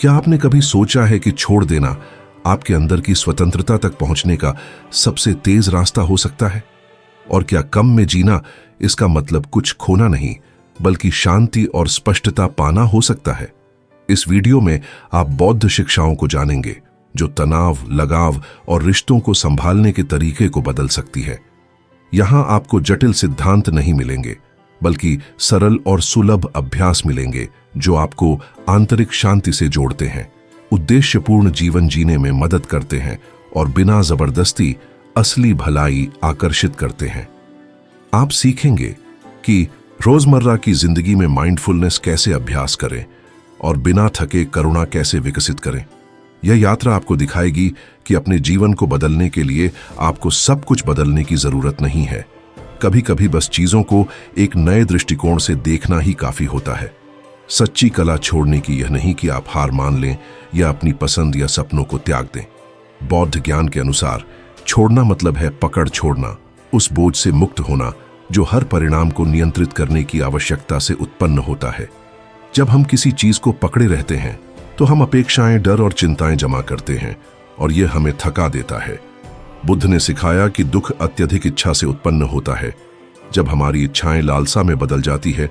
क्या आपने कभी सोचा है कि छोड़ देना आपके अंदर की स्वतंत्रता तक पहुंचने का सबसे तेज रास्ता हो सकता है? और क्या कम में जीना इसका मतलब कुछ खोना नहीं, बल्कि शांति और स्पष्टता पाना हो सकता है? इस वीडियो में आप बौद्ध शिक्षाओं को जानेंगे जो तनाव, लगाव और रिश्तों को संभालने के तरीके को बदल सकती है। यहां आपको जटिल सिद्धांत नहीं मिलेंगे, बल्कि सरल और सुलभ अभ्यास मिलेंगे जो आपको आंतरिक शांति से जोड़ते हैं, उद्देश्यपूर्ण जीवन जीने में मदद करते हैं और बिना जबरदस्ती असली भलाई आकर्षित करते हैं। आप सीखेंगे कि रोजमर्रा की जिंदगी में माइंडफुलनेस कैसे अभ्यास करें और बिना थके करुणा कैसे विकसित करें। यह यात्रा आपको दिखाएगी कि अपने जीवन को बदलने के लिए आपको सब कुछ बदलने की जरूरत नहीं है। कभी कभी बस चीजों को एक नए दृष्टिकोण से देखना ही काफी होता है। सच्ची कला छोड़ने की यह नहीं कि आप हार मान लें या अपनी पसंद या सपनों को त्याग दें। बौद्ध ज्ञान के अनुसार छोड़ना मतलब है पकड़ छोड़ना, उस बोझ से मुक्त होना जो हर परिणाम को नियंत्रित करने की आवश्यकता से उत्पन्न होता है। जब हम किसी चीज को पकड़े रहते हैं तो हम अपेक्षाएं, डर और चिंताएं जमा करते हैं और यह हमें थका देता है। बुद्ध ने सिखाया कि दुख अत्यधिक इच्छा से उत्पन्न होता है। जब हमारी इच्छाएं लालसा में बदल जाती है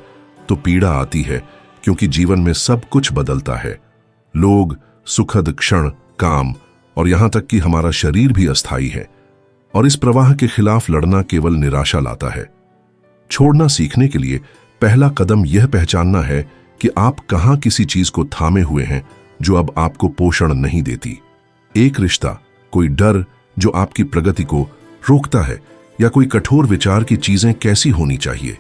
तो पीड़ा आती है, क्योंकि जीवन में सब कुछ बदलता है। लोग, सुखद क्षण, काम और यहां तक कि हमारा शरीर भी अस्थायी है, और इस प्रवाह के खिलाफ लड़ना केवल निराशा लाता है। छोड़ना सीखने के लिए पहला कदम यह पहचानना है कि आप कहां किसी चीज को थामे हुए हैं जो अब आपको पोषण नहीं देती। एक रिश्ता, कोई डर जो आपकी प्रगति को रोकता है, या कोई कठोर विचार की चीजें कैसी होनी चाहिए।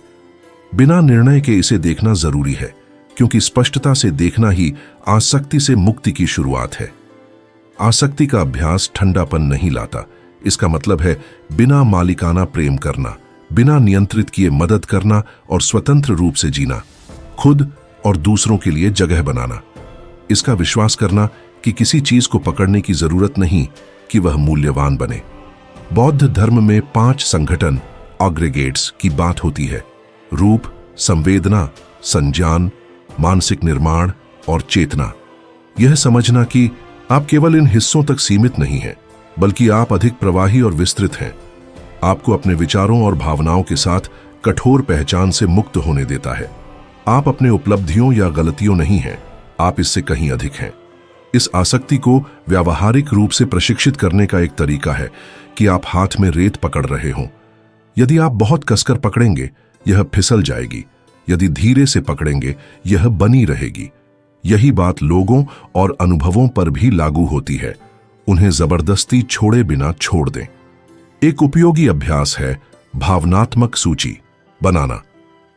बिना निर्णय के इसे देखना जरूरी है, क्योंकि स्पष्टता से देखना ही आसक्ति से मुक्ति की शुरुआत है। आसक्ति का अभ्यास ठंडापन नहीं लाता। इसका मतलब है बिना मालिकाना प्रेम करना, बिना नियंत्रित किए मदद करना और स्वतंत्र रूप से जीना, खुद और दूसरों के लिए जगह बनाना। इसका विश्वास करना कि किसी चीज को पकड़ने की जरूरत नहीं कि वह मूल्यवान बने। बौद्ध धर्म में 5 संगठन ऑग्रेगेट्स की बात होती है: रूप, संवेदना, संज्ञान, मानसिक निर्माण और चेतना। यह समझना कि आप केवल इन हिस्सों तक सीमित नहीं हैं, बल्कि आप अधिक प्रवाही और विस्तृत हैं, आपको अपने विचारों और भावनाओं के साथ कठोर पहचान से मुक्त होने देता है। आप अपने उपलब्धियों या गलतियों नहीं हैं, आप इससे कहीं अधिक हैं। इस आसक्ति को व्यावहारिक रूप से प्रशिक्षित करने का एक तरीका है कि आप हाथ में रेत पकड़ रहे हों। यदि आप बहुत कसकर पकड़ेंगे, यह फिसल जाएगी। यदि धीरे से पकड़ेंगे, यह बनी रहेगी। यही बात लोगों और अनुभवों पर भी लागू होती है। उन्हें जबरदस्ती छोड़े बिना छोड़ दें। एक उपयोगी अभ्यास है भावनात्मक सूची बनाना।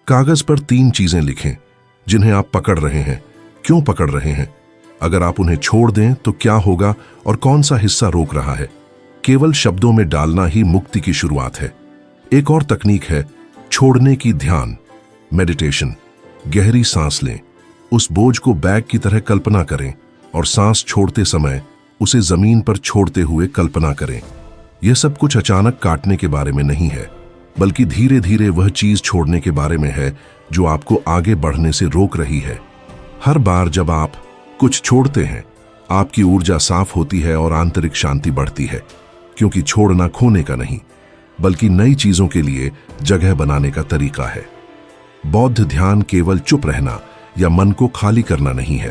कागज पर 3 चीजें लिखें जिन्हें आप पकड़ रहे हैं, क्यों पकड़ रहे हैं, अगर आप उन्हें छोड़ दें तो क्या होगा, और कौन सा हिस्सा रोक रहा है। केवल शब्दों में डालना ही मुक्ति की शुरुआत है। एक और तकनीक है छोड़ने की ध्यान, मेडिटेशन। गहरी सांस लें, उस बोझ को बैग की तरह कल्पना करें और सांस छोड़ते समय उसे जमीन पर छोड़ते हुए कल्पना करें। यह सब कुछ अचानक काटने के बारे में नहीं है, बल्कि धीरे धीरे वह चीज छोड़ने के बारे में है जो आपको आगे बढ़ने से रोक रही है। हर बार जब आप कुछ छोड़ते हैं, आपकी ऊर्जा साफ होती है और आंतरिक शांति बढ़ती है, क्योंकि छोड़ना खोने का नहीं, बल्कि नई चीजों के लिए जगह बनाने का तरीका है। बौद्ध ध्यान केवल चुप रहना या मन को खाली करना नहीं है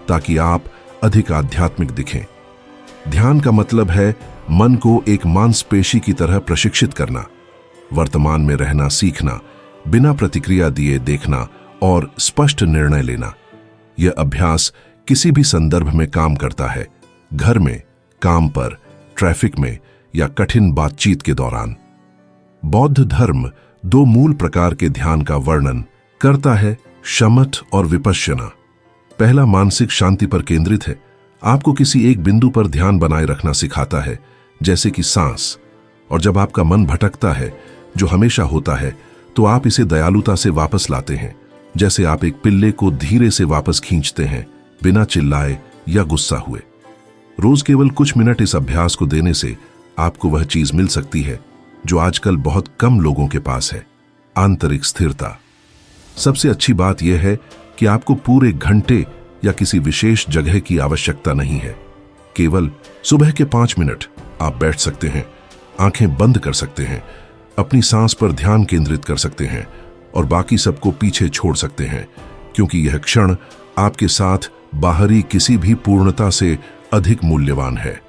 ताकि आप अधिक आध्यात्मिक दिखें। ध्यान का मतलब है मन को एक मांसपेशी की तरह प्रशिक्षित करना, वर्तमान में रहना सीखना, बिना प्रतिक्रिया दिए देखना और स्पष्ट निर्णय लेना। यह अभ्यास किसी भी संदर्भ में काम करता है, घर में, काम पर, ट्रैफिक में या कठिन बातचीत के दौरान। बौद्ध धर्म 2 मूल प्रकार के ध्यान का वर्णन करता है, शमथ और विपश्यना। पहला मानसिक शांति पर केंद्रित है, आपको किसी एक बिंदु पर ध्यान बनाए रखना सिखाता है, जैसे कि सांस। और जब आपका मन भटकता है, जो हमेशा होता है, तो आप इसे दयालुता से वापस लाते हैं, जैसे आप एक पिल्ले को धीरे से वापस खींचते हैं, बिना चिल्लाए या गुस्सा हुए। रोज केवल कुछ मिनट इस अभ्यास को देने से आपको वह चीज मिल सकती है जो आजकल बहुत कम लोगों के पास है, आंतरिक स्थिरता। सबसे अच्छी बात यह है कि आपको पूरे घंटे या किसी विशेष जगह की आवश्यकता नहीं है। केवल सुबह के 5 मिनट आप बैठ सकते हैं, आंखें बंद कर सकते हैं, अपनी सांस पर ध्यान केंद्रित कर सकते हैं और बाकी सबको पीछे छोड़ सकते हैं, क्योंकि यह क्षण आपके साथ बाहरी किसी भी पूर्णता से अधिक मूल्यवान है।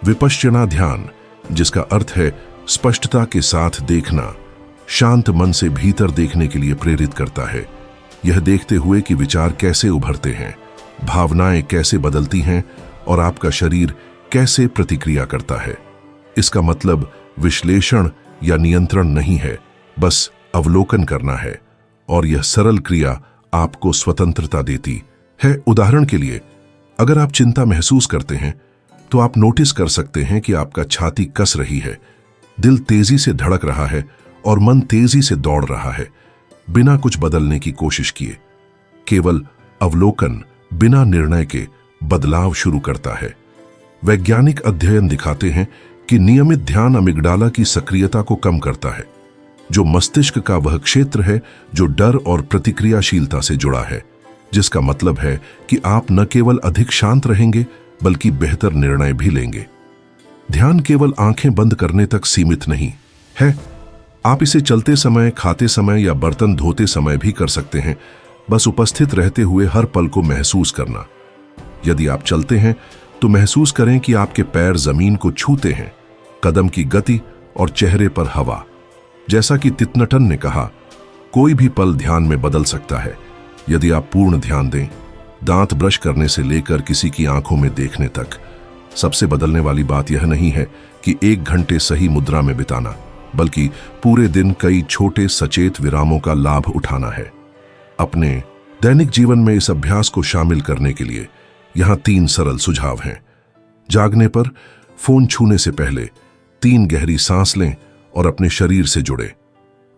विपश्यना ध्यान, जिसका अर्थ है स्पष्टता के साथ देखना, शांत मन से भीतर देखने के लिए प्रेरित करता है। यह देखते हुए कि विचार कैसे उभरते हैं, भावनाएं कैसे बदलती हैं और आपका शरीर कैसे प्रतिक्रिया करता है। इसका मतलब विश्लेषण या नियंत्रण नहीं है, बस अवलोकन करना है, और यह सरल क्रिया आपको स्वतंत्रता देती है। उदाहरण के लिए, अगर आप चिंता महसूस करते हैं तो आप नोटिस कर सकते हैं कि आपका छाती कस रही है, दिल तेजी से धड़क रहा है और मन तेजी से दौड़ रहा है, बिना कुछ बदलने की कोशिश किए। केवल अवलोकन बिना निर्णय के बदलाव शुरू करता है। वैज्ञानिक अध्ययन दिखाते हैं कि नियमित ध्यान अमिग्डाला की सक्रियता को कम करता है, जो मस्तिष्क का वह क्षेत्र है जो डर और प्रतिक्रियाशीलता से जुड़ा है, जिसका मतलब है कि आप न केवल अधिक शांत रहेंगे बल्कि बेहतर निर्णय भी लेंगे। ध्यान केवल आंखें बंद करने तक सीमित नहीं है। आप इसे चलते समय, खाते समय या बर्तन धोते समय भी कर सकते हैं, बस उपस्थित रहते हुए हर पल को महसूस करना। यदि आप चलते हैं तो महसूस करें कि आपके पैर जमीन को छूते हैं, कदम की गति और चेहरे पर हवा। जैसा कि तितनटन ने कहा, कोई भी पल ध्यान में बदल सकता है यदि आप पूर्ण ध्यान दें। दांत ब्रश करने से लेकर किसी की आंखों में देखने तक, सबसे बदलने वाली बात यह नहीं है कि 1 घंटे सही मुद्रा में बिताना, बल्कि पूरे दिन कई छोटे सचेत विरामों का लाभ उठाना है। अपने दैनिक जीवन में इस अभ्यास को शामिल करने के लिए यहां 3 सरल सुझाव हैं। जागने पर फोन छूने से पहले 3 गहरी सांस लें और अपने शरीर से जुड़े।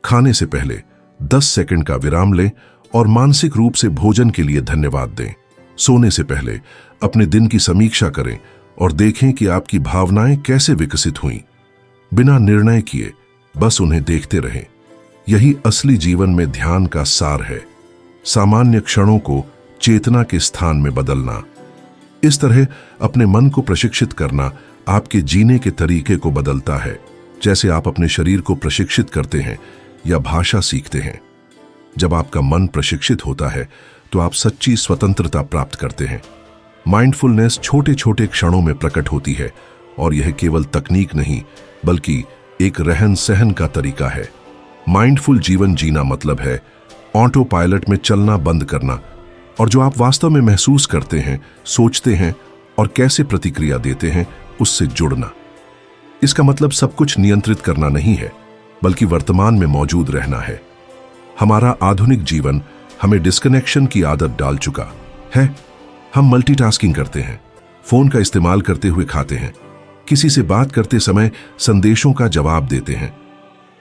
खाने से पहले 10 सेकंड का विराम लें और मानसिक रूप से भोजन के लिए धन्यवाद दें। सोने से पहले अपने दिन की समीक्षा करें और देखें कि आपकी भावनाएं कैसे विकसित हुईं। बिना निर्णय किए बस उन्हें देखते रहें। यही असली जीवन में ध्यान का सार है, सामान्य क्षणों को चेतना के स्थान में बदलना। इस तरह अपने मन को प्रशिक्षित करना आपके जीने के तरीके को बदलता है, जैसे आप अपने शरीर को प्रशिक्षित करते हैं या भाषा सीखते हैं। जब आपका मन प्रशिक्षित होता है तो आप सच्ची स्वतंत्रता प्राप्त करते हैं। माइंडफुलनेस छोटे छोटे क्षणों में प्रकट होती है, और यह केवल तकनीक नहीं बल्कि एक रहन सहन का तरीका है। माइंडफुल जीवन जीना मतलब है ऑटो पायलट में चलना बंद करना, और जो आप वास्तव में महसूस करते हैं, सोचते हैं और कैसे प्रतिक्रिया देते हैं, उससे जुड़ना। इसका मतलब सब कुछ नियंत्रित करना नहीं है, बल्कि वर्तमान में मौजूद रहना है। हमारा आधुनिक जीवन हमें डिस्कनेक्शन की आदत डाल चुका है। हम मल्टीटास्किंग करते हैं, फोन का इस्तेमाल करते हुए खाते हैं, किसी से बात करते समय संदेशों का जवाब देते हैं।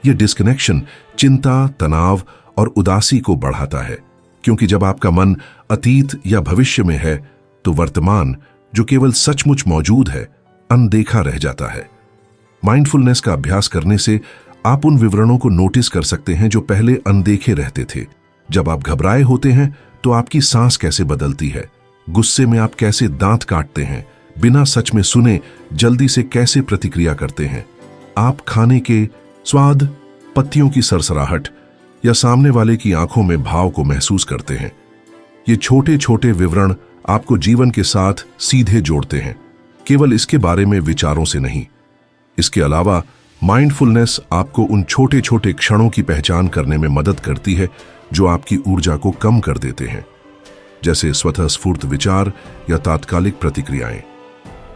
यह डिस्कनेक्शन चिंता, तनाव और उदासी को बढ़ाता है, क्योंकि जब आपका मन अतीत या भविष्य में है तो वर्तमान, जो केवल सचमुच मौजूद है, अनदेखा रह जाता है। माइंडफुलनेस का अभ्यास करने से आप उन विवरणों को नोटिस कर सकते हैं जो पहले अनदेखे रहते थे। जब आप घबराए होते हैं तो आपकी सांस कैसे बदलती है, गुस्से में आप कैसे दांत काटते हैं, बिना सच में सुने जल्दी से कैसे प्रतिक्रिया करते हैं। आप खाने के स्वाद, पत्तियों की सरसराहट या सामने वाले की आंखों में भाव को महसूस करते हैं। ये छोटे छोटे विवरण आपको जीवन के साथ सीधे जोड़ते हैं, केवल इसके बारे में विचारों से नहीं। इसके अलावा माइंडफुलनेस आपको उन छोटे छोटे क्षणों की पहचान करने में मदद करती है जो आपकी ऊर्जा को कम कर देते हैं, जैसे स्वतः स्फूर्त विचार या तात्कालिक प्रतिक्रियाएं।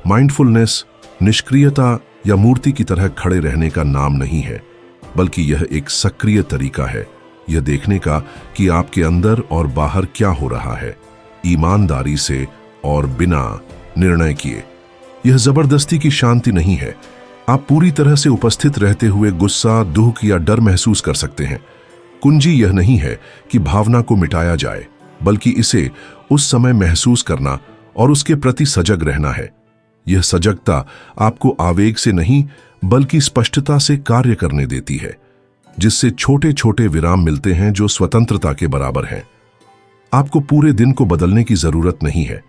माइंडफुलनेस निष्क्रियता या मूर्ति की तरह खड़े रहने का नाम नहीं है, बल्कि यह एक सक्रिय तरीका है, यह देखने का कि आपके अंदर और बाहर क्या हो रहा है, ईमानदारी से और बिना निर्णय किए। यह जबरदस्ती की शांति नहीं है। आप पूरी तरह से उपस्थित रहते हुए गुस्सा, दुख या डर महसूस कर सकते हैं। कुंजी यह नहीं है कि भावना को मिटाया जाए, बल्कि इसे उस समय महसूस करना और उसके प्रति सजग रहना है। यह सजगता आपको आवेग से नहीं बल्कि स्पष्टता से कार्य करने देती है, जिससे छोटे छोटे विराम मिलते हैं जो स्वतंत्रता के बराबर हैं। आपको पूरे दिन को बदलने की जरूरत नहीं है,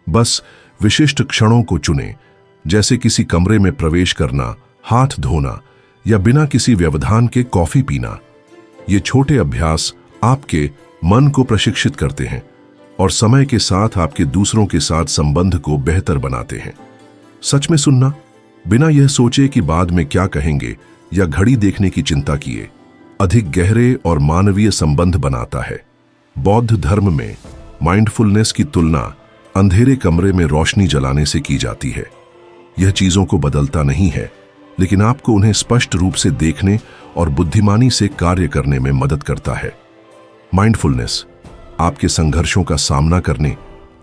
बस विशिष्ट क्षणों को चुनें, जैसे किसी कमरे में प्रवेश करना, हाथ धोना या बिना किसी व्यवधान के कॉफी पीना। ये छोटे अभ्यास आपके मन को प्रशिक्षित करते हैं और समय के साथ आपके दूसरों के साथ संबंध को बेहतर बनाते हैं। सच में सुनना, बिना यह सोचे कि बाद में क्या कहेंगे या घड़ी देखने की चिंता किए, अधिक गहरे और मानवीय संबंध बनाता है। बौद्ध धर्म में माइंडफुलनेस की तुलना अंधेरे कमरे में रोशनी जलाने से की जाती है। यह चीजों को बदलता नहीं है, लेकिन आपको उन्हें स्पष्ट रूप से देखने और बुद्धिमानी से कार्य करने में मदद करता है। माइंडफुलनेस आपके संघर्षों का सामना करने,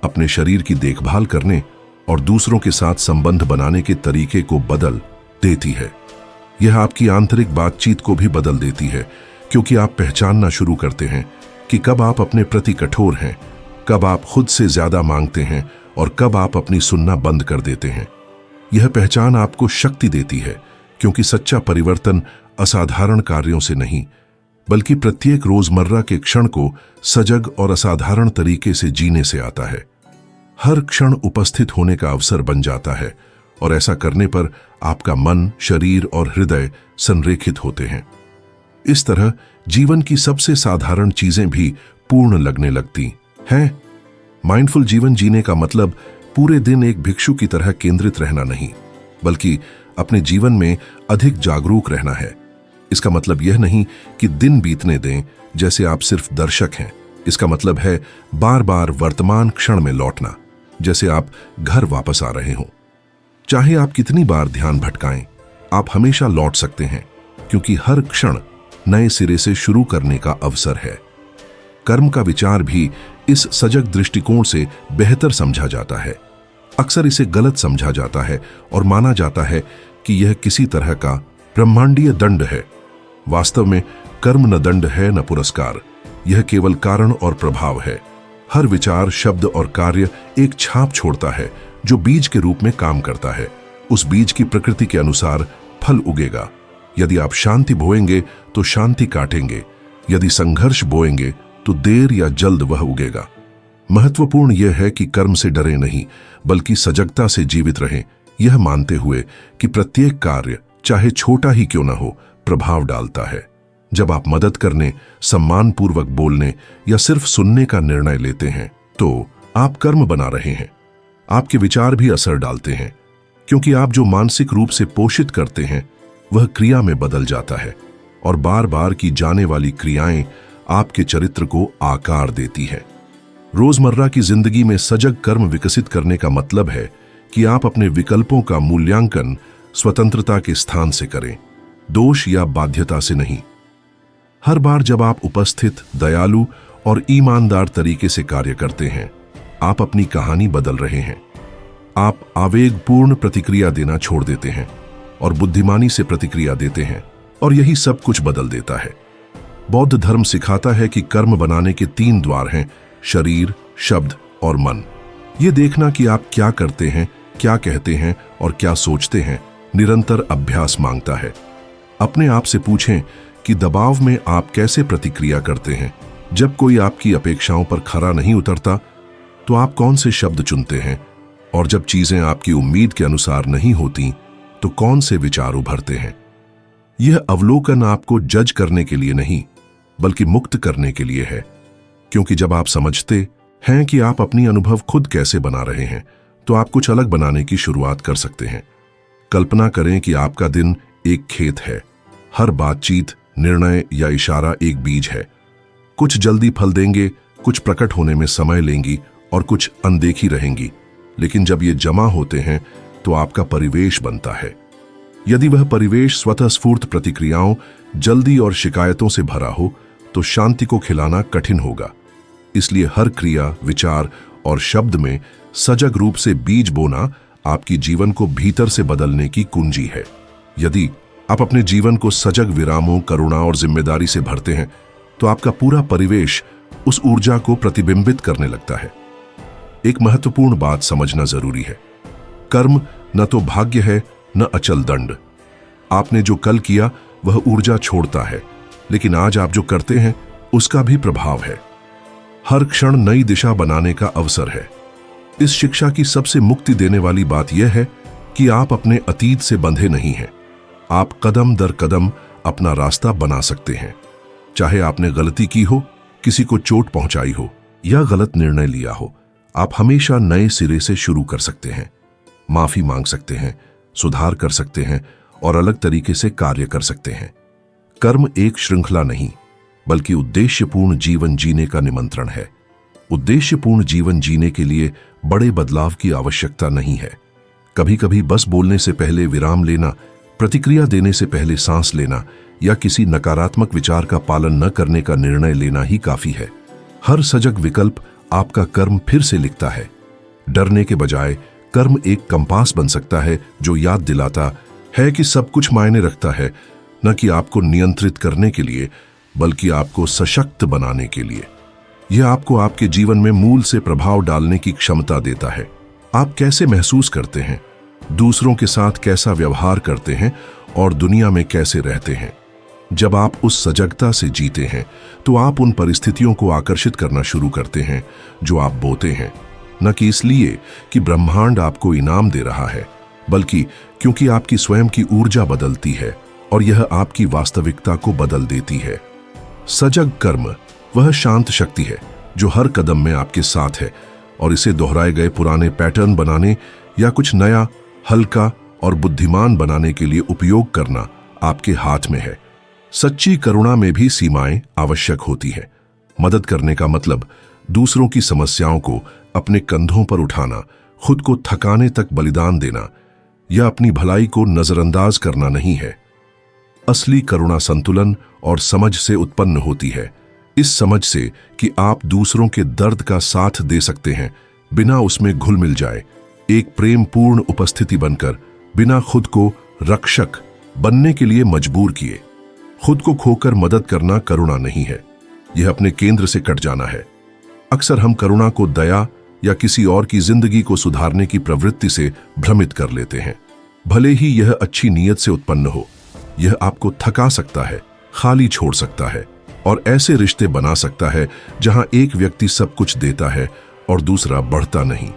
अपने शरीर की देखभाल करने और दूसरों के साथ संबंध बनाने के तरीके को बदल देती है। यह आपकी आंतरिक बातचीत को भी बदल देती है, क्योंकि आप पहचानना शुरू करते हैं कि कब आप अपने प्रति कठोर हैं, कब आप खुद से ज्यादा मांगते हैं और कब आप अपनी सुनना बंद कर देते हैं। यह पहचान आपको शक्ति देती है, क्योंकि सच्चा परिवर्तन असाधारण कार्यों से नहीं, बल्कि प्रत्येक रोजमर्रा के क्षण को सजग और असाधारण तरीके से जीने से आता है। हर क्षण उपस्थित होने का अवसर बन जाता है और ऐसा करने पर आपका मन, शरीर और हृदय संरेखित होते हैं। इस तरह जीवन की सबसे साधारण चीजें भी पूर्ण लगने लगती हैं। माइंडफुल जीवन जीने का मतलब पूरे दिन एक भिक्षु की तरह केंद्रित रहना नहीं, बल्कि अपने जीवन में अधिक जागरूक रहना है। इसका मतलब यह नहीं कि दिन बीतने दें जैसे आप सिर्फ दर्शक हैं। इसका मतलब है बार बार वर्तमान क्षण में लौटना, जैसे आप घर वापस आ रहे हों। चाहे आप कितनी बार ध्यान भटकाएं, आप हमेशा लौट सकते हैं, क्योंकि हर क्षण नए सिरे से शुरू करने का अवसर है। कर्म का विचार भी इस सजग दृष्टिकोण से बेहतर समझा जाता है। अक्सर इसे गलत समझा जाता है और माना जाता है कि यह किसी तरह का ब्रह्मांडीय दंड है। वास्तव में कर्म न दंड है न पुरस्कार, यह केवल कारण और प्रभाव है। हर विचार, शब्द और कार्य एक छाप छोड़ता है जो बीज के रूप में काम करता है। उस बीज की प्रकृति के अनुसार फल उगेगा। यदि आप शांति बोएंगे तो शांति काटेंगे, यदि संघर्ष बोएंगे तो देर या जल्द वह उगेगा। महत्वपूर्ण यह है कि कर्म से डरे नहीं, बल्कि सजगता से जीवित रहें, यह मानते हुए कि प्रत्येक कार्य, चाहे छोटा ही क्यों न हो, प्रभाव डालता है। जब आप मदद करने, सम्मानपूर्वक बोलने या सिर्फ सुनने का निर्णय लेते हैं, तो आप कर्म बना रहे हैं। आपके विचार भी असर डालते हैं, क्योंकि आप जो मानसिक रूप से पोषित करते हैं वह क्रिया में बदल जाता है, और बार बार की जाने वाली क्रियाएं आपके चरित्र को आकार देती है। रोजमर्रा की जिंदगी में सजग कर्म विकसित करने का मतलब है कि आप अपने विकल्पों का मूल्यांकन स्वतंत्रता के स्थान से करें, दोष या बाध्यता से नहीं। हर बार जब आप उपस्थित, दयालु और ईमानदार तरीके से कार्य करते हैं, आप अपनी कहानी बदल रहे हैं। आप आवेगपूर्ण प्रतिक्रिया देना छोड़ देते हैं और बुद्धिमानी से प्रतिक्रिया देते हैं, और यही सब कुछ बदल देता है। बौद्ध धर्म सिखाता है कि कर्म बनाने के 3 द्वार हैं: शरीर, शब्द और मन। ये देखना कि आप क्या करते हैं, क्या कहते हैं और क्या सोचते हैं निरंतर अभ्यास मांगता है। अपने आप से पूछें कि दबाव में आप कैसे प्रतिक्रिया करते हैं। जब कोई आपकी अपेक्षाओं पर खरा नहीं उतरता, तो आप कौन से शब्द चुनते हैं, और जब चीजें आपकी उम्मीद के अनुसार नहीं होती, तो कौन से विचार उभरते हैं। यह अवलोकन आपको जज करने के लिए नहीं, बल्कि मुक्त करने के लिए है, क्योंकि जब आप समझते हैं कि आप अपनी अनुभव खुद कैसे बना रहे हैं, तो आप कुछ अलग बनाने की शुरुआत कर सकते हैं। कल्पना करें कि आपका दिन एक खेत है। हर बातचीत, निर्णय या इशारा एक बीज है। कुछ जल्दी फल देंगे, कुछ प्रकट होने में समय लेंगी और कुछ अनदेखी रहेंगी, लेकिन जब ये जमा होते हैं तो आपका परिवेश बनता है। यदि वह परिवेश स्वतःस्फूर्त प्रतिक्रियाओं, जल्दी और शिकायतों से भरा हो, तो शांति को खिलाना कठिन होगा। इसलिए हर क्रिया, विचार और शब्द में सजग रूप से बीज बोना आपकी जीवन को भीतर से बदलने की कुंजी है। यदि आप अपने जीवन को सजग विरामों, करुणा और जिम्मेदारी से भरते हैं, तो आपका पूरा परिवेश उस ऊर्जा को प्रतिबिंबित करने लगता है। एक महत्वपूर्ण बात समझना जरूरी है। कर्म न तो भाग्य है, न अचल दंड। आपने जो कल किया वह ऊर्जा छोड़ता है, लेकिन आज आप जो करते हैं उसका भी प्रभाव है। हर क्षण नई दिशा बनाने का अवसर है। इस शिक्षा की सबसे मुक्ति देने वाली बात यह है कि आप अपने अतीत से बंधे नहीं हैं। आप कदम दर कदम अपना रास्ता बना सकते हैं। चाहे आपने गलती की हो, किसी को चोट पहुंचाई हो या गलत निर्णय लिया हो, आप हमेशा नए सिरे से शुरू कर सकते हैं। माफी मांग सकते हैं, सुधार कर सकते हैं और अलग तरीके से कार्य कर सकते हैं। कर्म एक श्रृंखला नहीं, बल्कि उद्देश्यपूर्ण जीवन जीने का निमंत्रण है। उद्देश्यपूर्ण जीवन जीने के लिए बड़े बदलाव की आवश्यकता नहीं है। कभी कभी बस बोलने से पहले विराम लेना, प्रतिक्रिया देने से पहले सांस लेना या किसी नकारात्मक विचार का पालन न करने का निर्णय लेना ही काफी है। हर सजग विकल्प आपका कर्म फिर से लिखता है। डरने के बजाय कर्म एक कंपास बन सकता है जो याद दिलाता है कि सब कुछ मायने रखता है, न कि आपको नियंत्रित करने के लिए बल्कि आपको सशक्त बनाने के लिए। यह आपको आपके जीवन में मूल से प्रभाव डालने की क्षमता देता है। आप कैसे महसूस करते हैं, दूसरों के साथ कैसा व्यवहार करते हैं और दुनिया में कैसे रहते हैं। जब आप उस सजगता से जीते हैं तो आप उन परिस्थितियों को आकर्षित करना शुरू करते हैं जो आप बोते हैं, न कि इसलिए कि ब्रह्मांड आपको इनाम दे रहा है, बल्कि क्योंकि आपकी स्वयं की ऊर्जा बदलती है और यह आपकी वास्तविकता को बदल देती है। सजग कर्म वह शांत शक्ति है जो हर कदम में आपके साथ है और इसे दोहराए गए पुराने पैटर्न बनाने या कुछ नया, हल्का और बुद्धिमान बनाने के लिए उपयोग करना आपके हाथ में है। सच्ची करुणा में भी सीमाएं आवश्यक होती है। मदद करने का मतलब दूसरों की समस्याओं को अपने कंधों पर उठाना, खुद को थकाने तक बलिदान देना या अपनी भलाई को नजरअंदाज करना नहीं है। असली करुणा संतुलन और समझ से उत्पन्न होती है। इस समझ से कि आप दूसरों के दर्द का साथ दे सकते हैं बिना उसमें घुल मिल जाए, एक प्रेमपूर्ण उपस्थिति बनकर, बिना खुद को रक्षक बनने के लिए मजबूर किए। खुद को खोकर मदद करना करुणा नहीं है, यह अपने केंद्र से कट जाना है। अक्सर हम करुणा को दया या किसी और की जिंदगी को सुधारने की प्रवृत्ति से भ्रमित कर लेते हैं। भले ही यह अच्छी नीयत से उत्पन्न हो, यह आपको थका सकता है, खाली छोड़ सकता है और ऐसे रिश्ते बना सकता है जहां एक व्यक्ति सब कुछ देता है और दूसरा बढ़ता नहीं।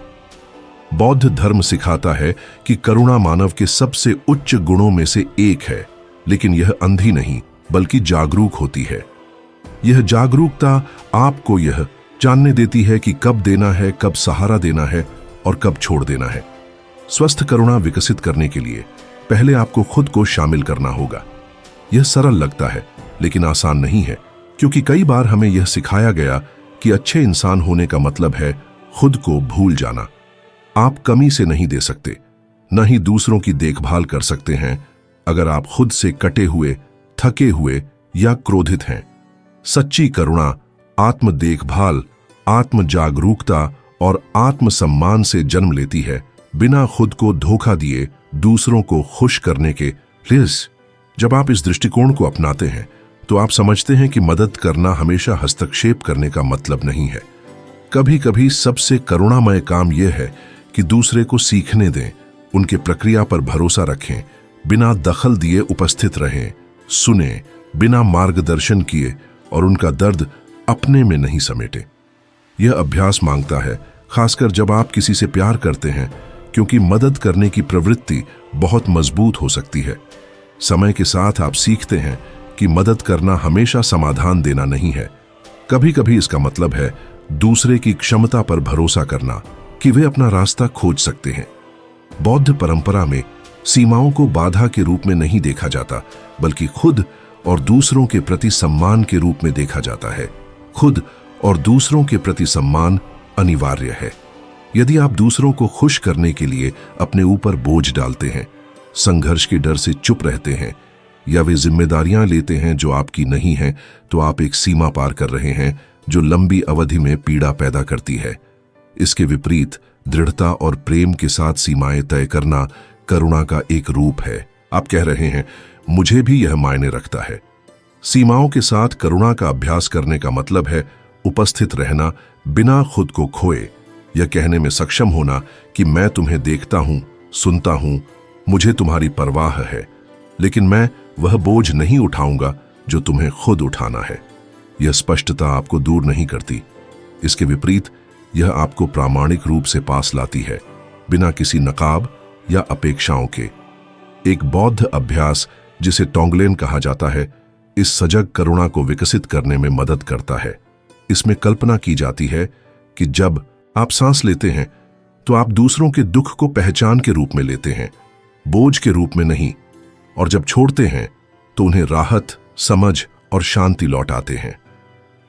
बौद्ध धर्म सिखाता है कि करुणा मानव के सबसे उच्च गुणों में से एक है, लेकिन यह अंधी नहीं बल्कि जागरूक होती है। यह जागरूकता आपको यह जानने देती है कि कब देना है, कब सहारा देना है और कब छोड़ देना है। स्वस्थ करुणा विकसित करने के लिए पहले आपको खुद को शामिल करना होगा। यह सरल लगता है लेकिन आसान नहीं है, क्योंकि कई बार हमें यह सिखाया गया कि अच्छे इंसान होने का मतलब है खुद को भूल जाना। आप कमी से नहीं दे सकते, न ही दूसरों की देखभाल कर सकते हैं अगर आप खुद से कटे हुए, थके हुए या क्रोधित हैं। सच्ची करुणा आत्म देखभाल, आत्म जागरूकता और आत्मसम्मान से जन्म लेती है, बिना खुद को धोखा दिए दूसरों को खुश करने के लिए। जब आप इस दृष्टिकोण को अपनाते हैं तो आप समझते हैं कि मदद करना हमेशा हस्तक्षेप करने का मतलब नहीं है। कभी कभी सबसे करुणामय काम यह है कि दूसरे को सीखने दें, उनके प्रक्रिया पर भरोसा रखें, बिना दखल दिए उपस्थित रहें, सुने बिना मार्गदर्शन किए और उनका दर्द अपने में नहीं समेटे। यह अभ्यास मांगता है, खासकर जब आप किसी से प्यार करते हैं, क्योंकि मदद करने की प्रवृत्ति बहुत मजबूत हो सकती है। समय के साथ आप सीखते हैं कि मदद करना हमेशा समाधान देना नहीं है। कभी कभी इसका मतलब है दूसरे की क्षमता पर भरोसा करना कि वे अपना रास्ता खोज सकते हैं। बौद्ध परंपरा में सीमाओं को बाधा के रूप में नहीं देखा जाता, बल्कि खुद और दूसरों के प्रति सम्मान के रूप में देखा जाता है। खुद और दूसरों के प्रति सम्मान अनिवार्य है। यदि आप दूसरों को खुश करने के लिए अपने ऊपर बोझ डालते हैं, संघर्ष के डर से चुप रहते हैं या वे जिम्मेदारियां लेते हैं जो आपकी नहीं हैं, तो आप एक सीमा पार कर रहे हैं जो लंबी अवधि में पीड़ा पैदा करती है। इसके विपरीत दृढ़ता और प्रेम के साथ सीमाएं तय करना करुणा का एक रूप है। आप कह रहे हैं, मुझे भी यह मायने रखता है। सीमाओं के साथ करुणा का अभ्यास करने का मतलब है उपस्थित रहना बिना खुद को खोए, यह कहने में सक्षम होना कि मैं तुम्हें देखता हूं, सुनता हूं, मुझे तुम्हारी परवाह है, लेकिन मैं वह बोझ नहीं उठाऊंगा जो तुम्हें खुद उठाना है। यह स्पष्टता आपको दूर नहीं करती, इसके विपरीत यह आपको प्रामाणिक रूप से पास लाती है, बिना किसी नकाब या अपेक्षाओं के। एक बौद्ध अभ्यास जिसे टोंगलेन कहा जाता है, इस सजग करुणा को विकसित करने में मदद करता है। इसमें कल्पना की जाती है कि जब आप सांस लेते हैं तो आप दूसरों के दुख को पहचान के रूप में लेते हैं, बोझ के रूप में नहीं, और जब छोड़ते हैं तो उन्हें राहत, समझ और शांति लौट आते हैं।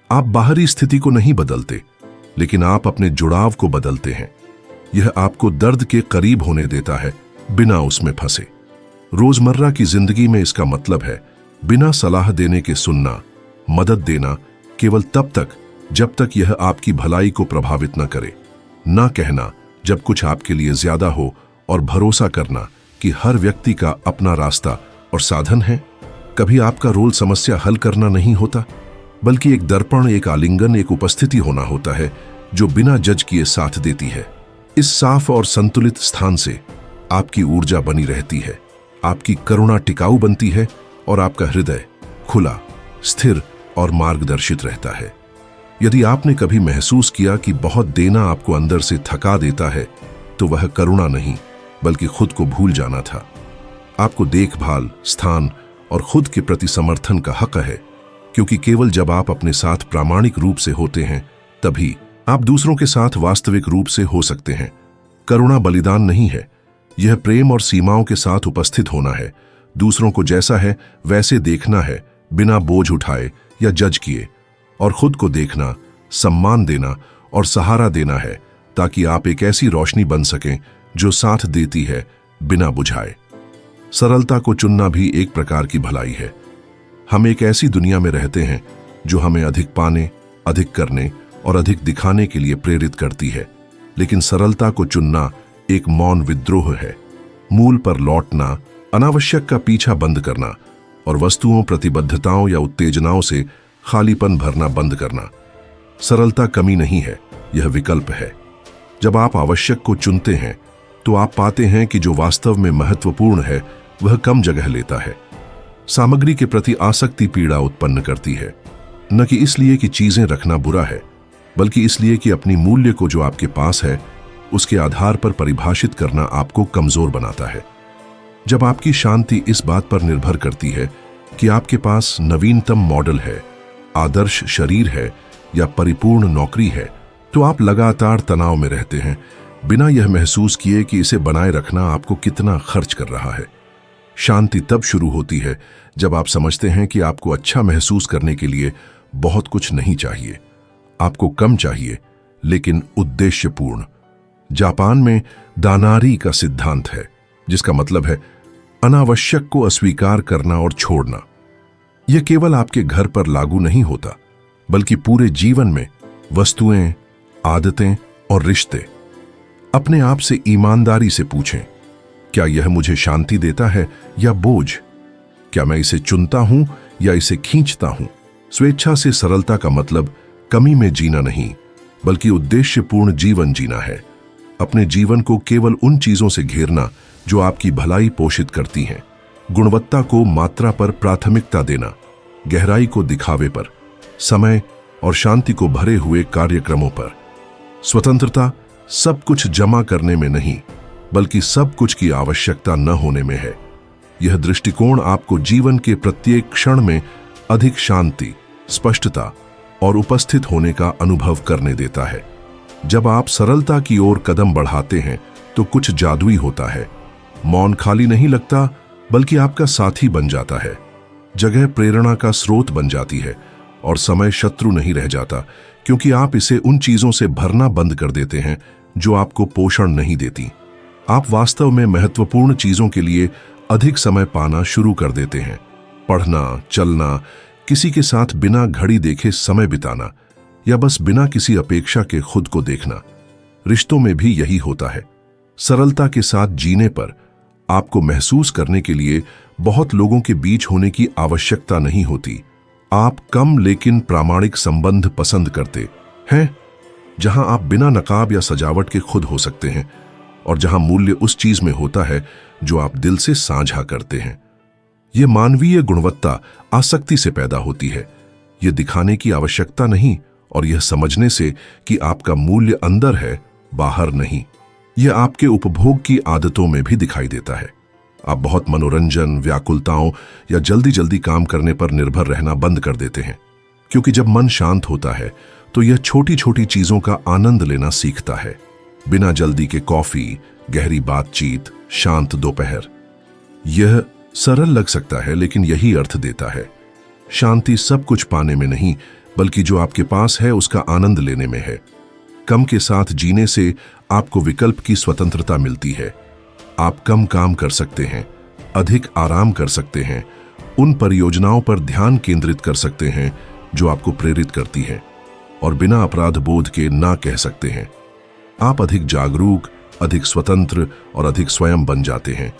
आप बाहरी स्थिति को नहीं बदलते, लेकिन आप अपने जुड़ाव को बदलते हैं। यह आपको दर्द के करीब होने देता है, बिना उसमें फंसे। रोजमर्रा की जिंदगी में इसका मतलब है बिना सलाह देने के सुनना, मदद देना, केवल तब तक जब तक यह आपकी भलाई को प्रभावित न करे, ना कहना जब कुछ आपके लिए ज्यादा हो, और भरोसा करना कि हर व्यक्ति का अपना रास्ता और साधन है। कभी आपका रोल समस्या हल करना नहीं होता, बल्कि एक दर्पण, एक आलिंगन, एक उपस्थिति होना होता है जो बिना जज किए साथ देती है। इस साफ और संतुलित स्थान से आपकी ऊर्जा बनी रहती है, आपकी करुणा टिकाऊ बनती है और आपका हृदय खुला, स्थिर और मार्गदर्शित रहता है। यदि आपने कभी महसूस किया कि बहुत देना आपको अंदर से थका देता है, तो वह करुणा नहीं बल्कि खुद को भूल जाना था। आपको देखभाल, स्थान और खुद के प्रति समर्थन का हक है, क्योंकि केवल जब आप अपने साथ प्रामाणिक रूप से होते हैं तभी आप दूसरों के साथ वास्तविक रूप से हो सकते हैं। करुणा बलिदान नहीं है, यह प्रेम और सीमाओं के साथ उपस्थित होना है। दूसरों को जैसा है वैसे देखना है, बिना बोझ उठाए या जज किए, और खुद को देखना, सम्मान देना और सहारा देना है, ताकि आप एक ऐसी रोशनी बन सकें जो साथ देती है बिना बुझाए। सरलता को चुनना भी एक प्रकार की भलाई है। हम एक ऐसी दुनिया में रहते हैं जो हमें अधिक पाने, अधिक करने और अधिक दिखाने के लिए प्रेरित करती है, लेकिन सरलता को चुनना एक मौन विद्रोह है। मूल पर लौटना, अनावश्यक का पीछा बंद करना और वस्तुओं, प्रतिबद्धताओं या उत्तेजनाओं से खालीपन भरना बंद करना। सरलता कमी नहीं है, यह विकल्प है। जब आप आवश्यक को चुनते हैं तो आप पाते हैं कि जो वास्तव में महत्वपूर्ण है वह कम जगह लेता है। सामग्री के प्रति आसक्ति पीड़ा उत्पन्न करती है, न कि इसलिए कि चीजें रखना बुरा है, बल्कि इसलिए कि अपनी मूल्य को जो आपके पास है उसके आधार पर परिभाषित करना आपको कमजोर बनाता है। जब आपकी शांति इस बात पर निर्भर करती है कि आपके पास नवीनतम मॉडल है, आदर्श शरीर है या परिपूर्ण नौकरी है, तो आप लगातार तनाव में रहते हैं, बिना यह महसूस किए कि इसे बनाए रखना आपको कितना खर्च कर रहा है। शांति तब शुरू होती है जब आप समझते हैं कि आपको अच्छा महसूस करने के लिए बहुत कुछ नहीं चाहिए, आपको कम चाहिए लेकिन उद्देश्यपूर्ण। जापान में दानारी का सिद्धांत है, जिसका मतलब है अनावश्यक को अस्वीकार करना और छोड़ना। यह केवल आपके घर पर लागू नहीं होता, बल्कि पूरे जीवन में वस्तुएं, आदतें और रिश्ते। अपने आप से ईमानदारी से पूछें, क्या यह मुझे शांति देता है या बोझ? क्या मैं इसे चुनता हूं या इसे खींचता हूं? स्वेच्छा से सरलता का मतलब कमी में जीना नहीं, बल्कि उद्देश्यपूर्ण जीवन जीना है। अपने जीवन को केवल उन चीजों से घेरना जो आपकी भलाई पोषित करती हैं। गुणवत्ता को मात्रा पर प्राथमिकता देना, गहराई को दिखावे पर, समय और शांति को भरे हुए कार्यक्रमों पर। स्वतंत्रता सब कुछ जमा करने में नहीं, बल्कि सब कुछ की आवश्यकता न होने में है। यह दृष्टिकोण आपको जीवन के प्रत्येक क्षण में अधिक शांति, स्पष्टता और उपस्थित होने का अनुभव करने देता है। जब आप सरलता की ओर कदम बढ़ाते हैं तो कुछ जादुई होता है। मौन खाली नहीं लगता, बल्कि आपका साथी बन जाता है। जगह प्रेरणा का स्रोत बन जाती है और समय शत्रु नहीं रह जाता, क्योंकि आप इसे उन चीजों से भरना बंद कर देते हैं जो आपको पोषण नहीं देती। आप वास्तव में महत्वपूर्ण चीजों के लिए अधिक समय पाना शुरू कर देते हैं। पढ़ना, चलना, किसी के साथ बिना घड़ी देखे समय बिताना, या बस बिना किसी अपेक्षा के खुद को देखना। रिश्तों में भी यही होता है। सरलता के साथ जीने पर आपको महसूस करने के लिए बहुत लोगों के बीच होने की आवश्यकता नहीं होती। आप कम लेकिन प्रामाणिक संबंध पसंद करते हैं, जहां आप बिना नकाब या सजावट के खुद हो सकते हैं, और जहां मूल्य उस चीज में होता है जो आप दिल से साझा करते हैं। यह मानवीय गुणवत्ता आसक्ति से पैदा होती है। यह दिखाने की आवश्यकता नहीं और यह समझने से कि आपका मूल्य अंदर है, बाहर नहीं। यह आपके उपभोग की आदतों में भी दिखाई देता है। आप बहुत मनोरंजन, व्याकुलताओं या जल्दी जल्दी काम करने पर निर्भर रहना बंद कर देते हैं, क्योंकि जब मन शांत होता है तो यह छोटी छोटी चीजों का आनंद लेना सीखता है। बिना जल्दी के कॉफी, गहरी बातचीत, शांत दोपहर। यह सरल लग सकता है, लेकिन यही अर्थ देता है। शांति सब कुछ पाने में नहीं, बल्कि जो आपके पास है उसका आनंद लेने में है। कम के साथ जीने से आपको विकल्प की स्वतंत्रता मिलती है। आप कम काम कर सकते हैं, अधिक आराम कर सकते हैं, उन परियोजनाओं पर ध्यान केंद्रित कर सकते हैं जो आपको प्रेरित करती हैं, और बिना अपराध बोध के ना कह सकते हैं। आप अधिक जागरूक, अधिक स्वतंत्र और अधिक स्वयं बन जाते हैं,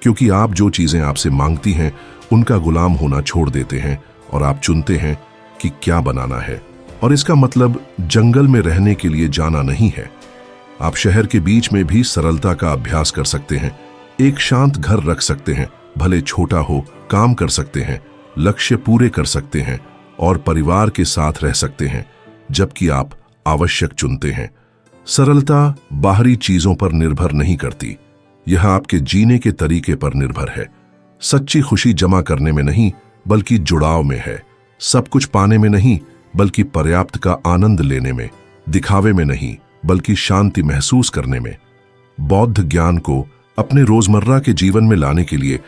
क्योंकि आप जो चीजें आपसे मांगती हैं उनका गुलाम होना छोड़ देते हैं और आप चुनते हैं कि क्या बनाना है। और इसका मतलब जंगल में रहने के लिए जाना नहीं है। आप शहर के बीच में भी सरलता का अभ्यास कर सकते हैं। एक शांत घर रख सकते हैं, भले छोटा हो, काम कर सकते हैं, लक्ष्य पूरे कर सकते हैं और परिवार के साथ रह सकते हैं, जबकि आप आवश्यक चुनते हैं। सरलता बाहरी चीजों पर निर्भर नहीं करती, यह आपके जीने के तरीके पर निर्भर है। सच्ची खुशी जमा करने में नहीं, बल्कि जुड़ाव में है। सब कुछ पाने में नहीं, बल्कि पर्याप्त का आनंद लेने में। दिखावे में नहीं, बल्कि शांति महसूस करने में। बौद्ध ज्ञान को अपने रोजमर्रा के जीवन में लाने के लिए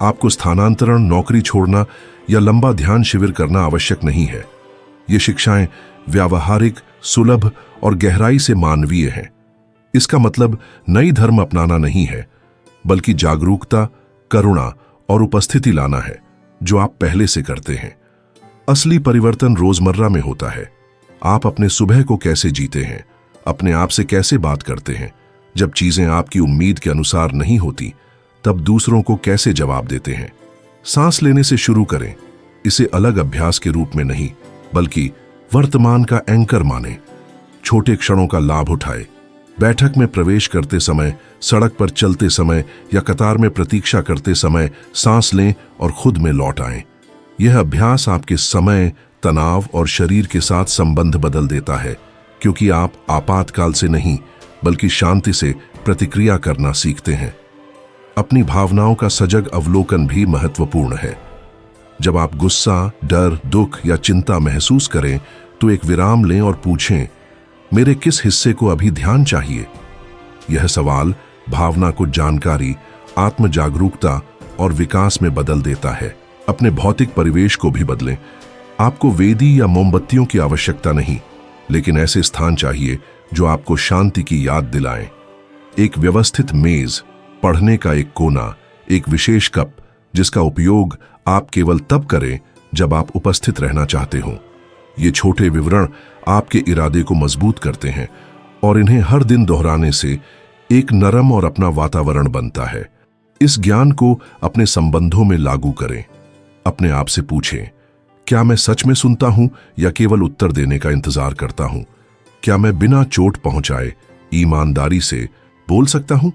आपको स्थानांतरण, नौकरी छोड़ना या लंबा ध्यान शिविर करना आवश्यक नहीं है। ये शिक्षाएं व्यावहारिक, सुलभ और गहराई से मानवीय हैं। इसका मतलब नई धर्म अपनाना नहीं है, बल्कि जागरूकता, करुणा और उपस्थिति लाना है, जो आप पहले से करते हैं। असली परिवर्तन रोजमर्रा में होता है। आप अपने सुबह को कैसे जीते हैं, अपने आप से कैसे बात करते हैं। जब चीजें आपकी उम्मीद के अनुसार नहीं होती, तब दूसरों को कैसे जवाब देते हैं। सांस लेने से शुरू करें। इसे अलग अभ्यास के रूप में नहीं, बल्कि वर्तमान का एंकर माने। छोटे क्षणों का लाभ उठाए। बैठक में प्रवेश करते समय, सड़क पर चलते समय या कतार में प्रतीक्षा करते समय सांस लें और खुद में लौट आएं। यह अभ्यास आपके समय, तनाव और शरीर के साथ संबंध बदल देता है, क्योंकि आप आपातकाल से नहीं, बल्कि शांति से प्रतिक्रिया करना सीखते हैं। अपनी भावनाओं का सजग अवलोकन भी महत्वपूर्ण है। जब आप गुस्सा, डर, दुख या चिंता महसूस करें, तो एक विराम लें और पूछें, मेरे किस हिस्से को अभी ध्यान चाहिए? यह सवाल भावना को जानकारी, आत्म जागरूकता और विकास में बदल देता है। अपने भौतिक परिवेश को भी बदलें। आपको वेदी या मोमबत्तियों की आवश्यकता नहीं, लेकिन ऐसे स्थान चाहिए जो आपको शांति की याद दिलाएं। एक व्यवस्थित मेज, पढ़ने का एक कोना, एक विशेष कप जिसका उपयोग आप केवल तब करें जब आप उपस्थित रहना चाहते हो। ये छोटे विवरण आपके इरादे को मजबूत करते हैं और इन्हें हर दिन दोहराने से एक नरम और अपना वातावरण बनता है। इस ज्ञान को अपने संबंधों में लागू करें। अपने आप से पूछें, क्या मैं सच में सुनता हूं या केवल उत्तर देने का इंतजार करता हूं? क्या मैं बिना चोट पहुंचाए ईमानदारी से बोल सकता हूं?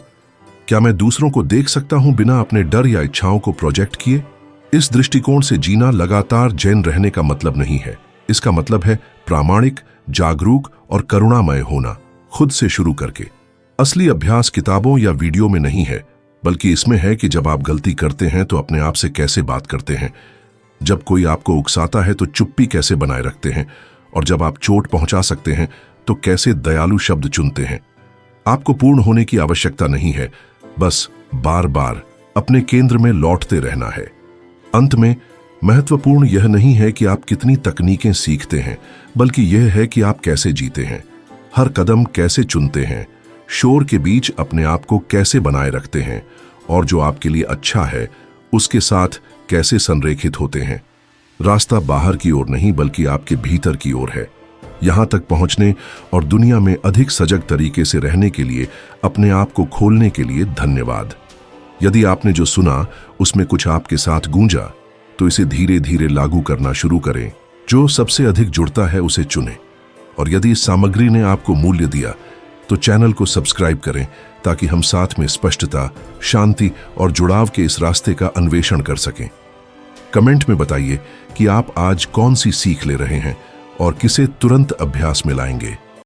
क्या मैं दूसरों को देख सकता हूं बिना अपने डर या इच्छाओं को प्रोजेक्ट किए? इस दृष्टिकोण से जीना लगातार जैन रहने का मतलब नहीं है। इसका मतलब है प्रामाणिक, जागरूक और करुणामय होना, खुद से शुरू करके। असली अभ्यास किताबों या वीडियो में नहीं है, बल्कि इसमें है कि जब आप गलती करते हैं तो अपने आप से कैसे बात करते हैं, जब कोई आपको उकसाता है तो चुप्पी कैसे बनाए रखते हैं, और जब आप चोट पहुंचा सकते हैं तो कैसे दयालु शब्द चुनते हैं। आपको पूर्ण होने की आवश्यकता नहीं है, बस बार बार अपने केंद्र में लौटते रहना है। अंत में महत्वपूर्ण यह नहीं है कि आप कितनी तकनीकें सीखते हैं, बल्कि यह है कि आप कैसे जीते हैं, हर कदम कैसे चुनते हैं, शोर के बीच अपने आप को कैसे बनाए रखते हैं, और जो आपके लिए अच्छा है उसके साथ कैसे संरेखित होते हैं। रास्ता बाहर की ओर नहीं, बल्कि आपके भीतर की ओर है। यहां तक पहुंचने और दुनिया में अधिक सजग तरीके से रहने के लिए अपने आप को खोलने के लिए धन्यवाद। यदि आपने जो सुना उसमें कुछ आपके साथ गूंजा, तो इसे धीरे धीरे लागू करना शुरू करें। जो सबसे अधिक जुड़ता है उसे चुनें। और यदि इस सामग्री ने आपको मूल्य दिया तो चैनल को सब्सक्राइब करें, ताकि हम साथ में स्पष्टता, शांति और जुड़ाव के इस रास्ते का अन्वेषण कर सकें। कमेंट में बताइए कि आप आज कौन सी सीख ले रहे हैं और किसे तुरंत अभ्यास में लाएंगे।